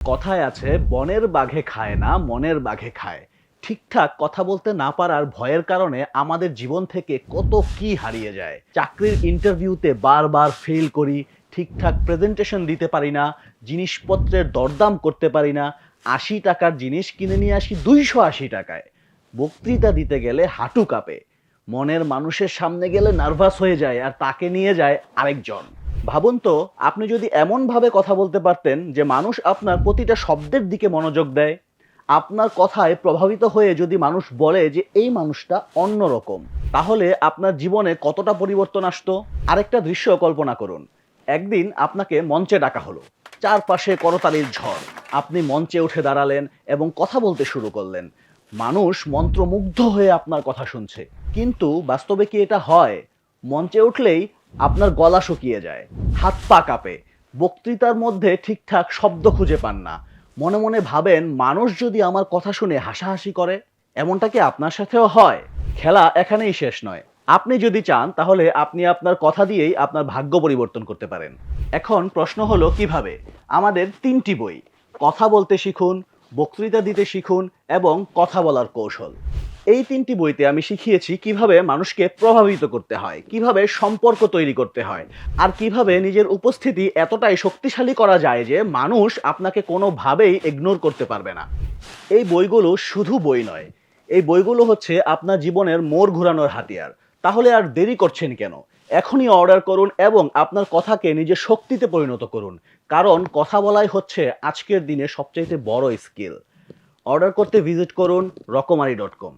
কথায় আছে বনের বাঘে খায় না মনের বাঘে খায়। ঠিকঠাক কথা বলতে না পারার ভয়ের কারণে আমাদের জীবন থেকে কত কি হারিয়ে যায়। চাকরির ইন্টারভিউতে বারবার ফেল করি, ঠিকঠাক প্রেজেন্টেশন দিতে পারি না, জিনিসপত্রের দরদাম করতে পারি না, ৮০ টাকার জিনিস কিনে নিয়ে আসি ২৮০ টাকায়। বক্তৃতা দিতে গেলে হাঁটু কাঁপে, মনের মানুষের সামনে গেলে নার্ভাস হয়ে যায় আর তাকে নিয়ে যায় আরেকজন। ভাবুন তো, আপনি যদি এমনভাবে কথা বলতে পারতেন যে মানুষ আপনার প্রতিটা শব্দের দিকে মনোযোগ দেয়, আপনার কথায় প্রভাবিত হয়ে যদি মানুষ বলে যে এই মানুষটা অন্যরকম, তাহলে আপনার জীবনে কতটা পরিবর্তন আসতো। আরেকটা দৃশ্য কল্পনা করুন। একদিন আপনাকে মঞ্চে ডাকা হলো, চারপাশে করতালির ঝড়। আপনি মঞ্চে উঠে দাঁড়ালেন এবং কথা বলতে শুরু করলেন। মানুষ মন্ত্রমুগ্ধ হয়ে আপনার কথা শুনছে। কিন্তু বাস্তবে কি এটা হয়? মঞ্চে উঠলেই আপনার গলা শুকিয়ে যায়, হাত পা কাঁপে, বক্তৃতার মধ্যে ঠিকঠাক শব্দ খুঁজে পান না। মনে মনে ভাবেন, মানুষ যদি আমার কথা শুনে হাসাহাসি করে। এমনটা কি আপনার সাথেও হয়? খেলা এখানেই শেষ নয়। আপনি যদি চান তাহলে আপনি আপনার কথা দিয়েই আপনার ভাগ্য পরিবর্তন করতে পারেন। এখন প্রশ্ন হলো কিভাবে? আমাদের ৩টি বই, কথা বলতে শিখুন, বক্তৃতা দিতে শিখুন এবং কথা বলার কৌশল। এই ৩টি বইতে আমি শিখিয়েছি কিভাবে মানুষকে প্রভাবিত করতে হয়, কিভাবে সম্পর্ক তৈরি করতে হয়, আর কিভাবে নিজের উপস্থিতি এতটাই শক্তিশালী করা যায় যে মানুষ আপনাকে কোনোভাবেই ইগনোর করতে পারবে না। এই বইগুলো শুধু বই নয়, এই বইগুলো হচ্ছে আপনার জীবনের মোড় ঘোরানোর হাতিয়ার। তাহলে আর দেরি করছেন কেন? এখনই অর্ডার করুন এবং আপনার কথাকে নিজের শক্তিতে পরিণত করুন। কারণ কথা বলাই হচ্ছে আজকের দিনে সবচাইতে বড় স্কিল। অর্ডার করতে ভিজিট করুন রকমারি.com।